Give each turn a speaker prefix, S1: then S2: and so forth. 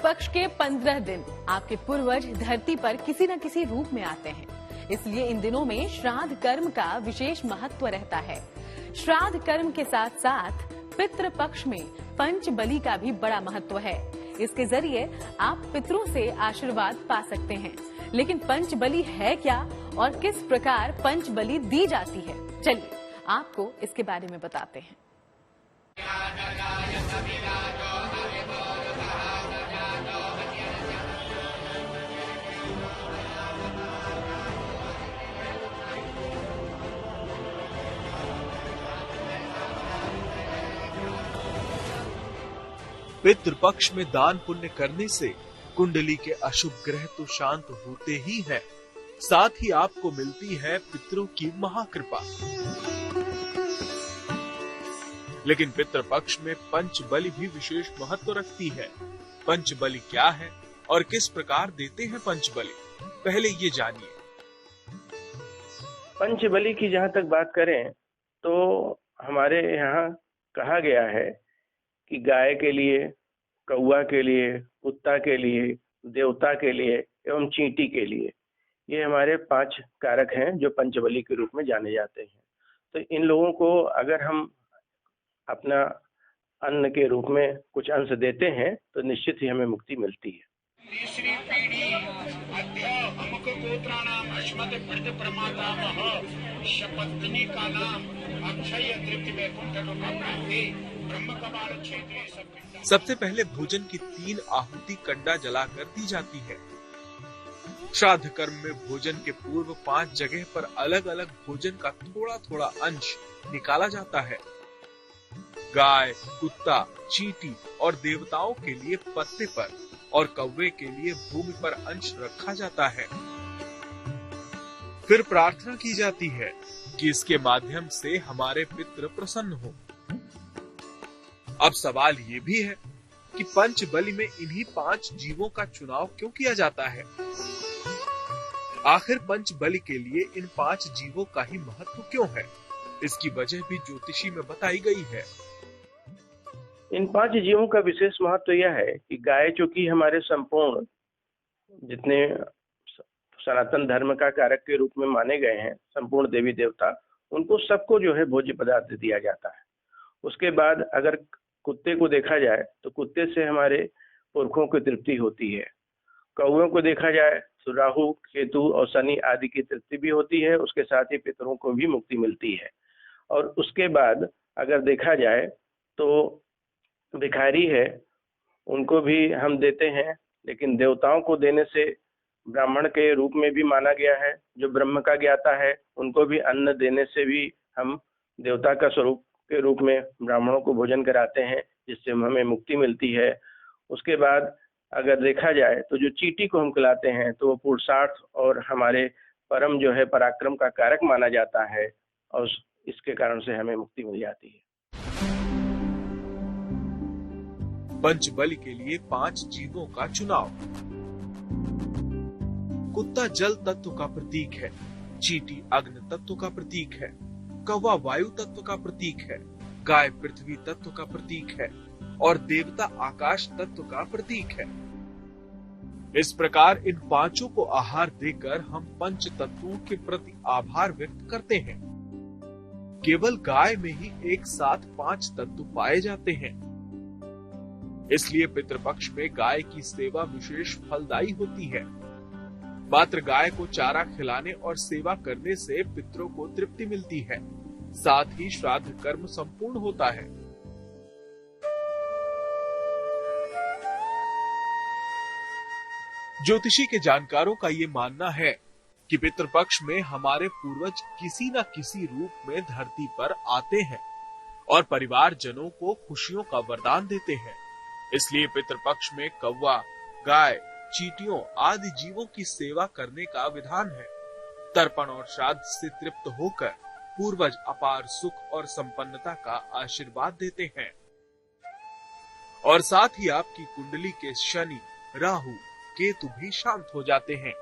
S1: पितृपक्ष के 15 दिन आपके पूर्वज धरती पर किसी न किसी रूप में आते हैं, इसलिए इन दिनों में श्राद्ध कर्म का विशेष महत्व रहता है। श्राद्ध कर्म के साथ साथ पितृपक्ष में पंच बलि का भी बड़ा महत्व है। इसके जरिए आप पितरों से आशीर्वाद पा सकते हैं। लेकिन पंच बलि है क्या और किस प्रकार पंच बलि दी जाती है, चलिए आपको इसके बारे में बताते हैं।
S2: पितृपक्ष में दान पुण्य करने से कुंडली के अशुभ ग्रह तो शांत होते ही हैं, साथ ही आपको मिलती है पितरों की महाकृपा। लेकिन पितृपक्ष में पंच बलि भी विशेष महत्व रखती है। पंच बलि क्या है और किस प्रकार देते हैं पंच बलि, पहले ये जानिए।
S3: पंच बलि की जहाँ तक बात करें तो हमारे यहाँ कहा गया है कि गाय के लिए, कौवा के लिए, कुत्ता के लिए, देवता के लिए एवं चींटी के लिए, ये हमारे 5 कारक हैं जो पंचबली के रूप में जाने जाते हैं। तो इन लोगों को अगर हम अपना अन्न के रूप में कुछ अंश देते हैं तो निश्चित ही हमें मुक्ति मिलती है।
S4: तीसरी पीढ़ी अमुक गोत्राणाम अश्वत प्रज प्रमातामह शपथनी का नाम अक्षय तृप्ति वैकुंठ लोकाप्राप्ति ब्रह्म कपाल क्षेत्रे।
S2: सबसे पहले भोजन की 3 आहुति कंडा जलाकर दी जाती है। श्राद्ध कर्म में भोजन के पूर्व 5 जगह पर अलग अलग भोजन का थोड़ा थोड़ा अंश निकाला जाता है। गाय, कुत्ता, चींटी और देवताओं के लिए पत्ते पर और कौवे के लिए भूमि पर अंश रखा जाता है। फिर प्रार्थना की जाती है कि इसके माध्यम से हमारे पितृ प्रसन्न हो। अब सवाल ये भी है कि पंच बलि में इन्हीं 5 जीवों का चुनाव क्यों किया जाता है? आखिर पंच बलि के लिए इन 5 जीवों का ही महत्व क्यों है? इसकी वजह भी ज्योतिषी में बताई गई है।
S3: इन 5 जीवों का विशेष महत्व यह है कि गाय चूंकि हमारे संपूर्ण जितने सनातन धर्म का कारक के रूप में माने गए हैं, संपूर्ण देवी देवता, उनको सबको जो है भोज्य पदार्थ दिया जाता है। उसके बाद अगर कुत्ते को देखा जाए तो कुत्ते से हमारे पुरखों की तृप्ति होती है। कौओं को देखा जाए तो राहु, केतु और शनि आदि की तृप्ति भी होती है। उसके साथ ही पितरों को भी मुक्ति मिलती है। और उसके बाद अगर देखा जाए तो भिखारी है, उनको भी हम देते हैं, लेकिन देवताओं को देने से ब्राह्मण के रूप में भी माना गया है। जो ब्रह्म का ज्ञाता है उनको भी अन्न देने से भी हम देवता का स्वरूप के रूप में ब्राह्मणों को भोजन कराते हैं, जिससे हमें मुक्ति मिलती है। उसके बाद अगर देखा जाए तो जो चींटी को हम खिलाते हैं तो वो पुरुषार्थ और हमारे परम जो है पराक्रम का कारक माना जाता है और इसके कारण से हमें मुक्ति मिल जाती है।
S2: पंच बलि के लिए 5 जीवों का चुनाव। कुत्ता जल तत्व का प्रतीक है, चींटी अग्नि तत्व का प्रतीक है, कौवा वायु तत्व का प्रतीक है, गाय पृथ्वी तत्व का प्रतीक है और देवता आकाश तत्व का प्रतीक है। इस प्रकार इन 5 को आहार देकर हम पंच तत्वों के प्रति आभार व्यक्त करते हैं। केवल गाय में ही एक साथ 5 तत्व पाए जाते हैं, इसलिए पितृपक्ष में गाय की सेवा विशेष फलदायी होती है। मात्र गाय को चारा खिलाने और सेवा करने से पितरों को तृप्ति मिलती है, साथ ही श्राद्ध कर्म संपूर्ण होता है। ज्योतिषी के जानकारों का ये मानना है कि पितृपक्ष में हमारे पूर्वज किसी न किसी रूप में धरती पर आते हैं और परिवार जनों को खुशियों का वरदान देते हैं। इसलिए पितृपक्ष में कौवा, गाय, चींटियों आदि जीवों की सेवा करने का विधान है। तर्पण और श्राद्ध से तृप्त होकर पूर्वज अपार सुख और संपन्नता का आशीर्वाद देते हैं और साथ ही आपकी कुंडली के शनि, राहु, केतु भी शांत हो जाते हैं।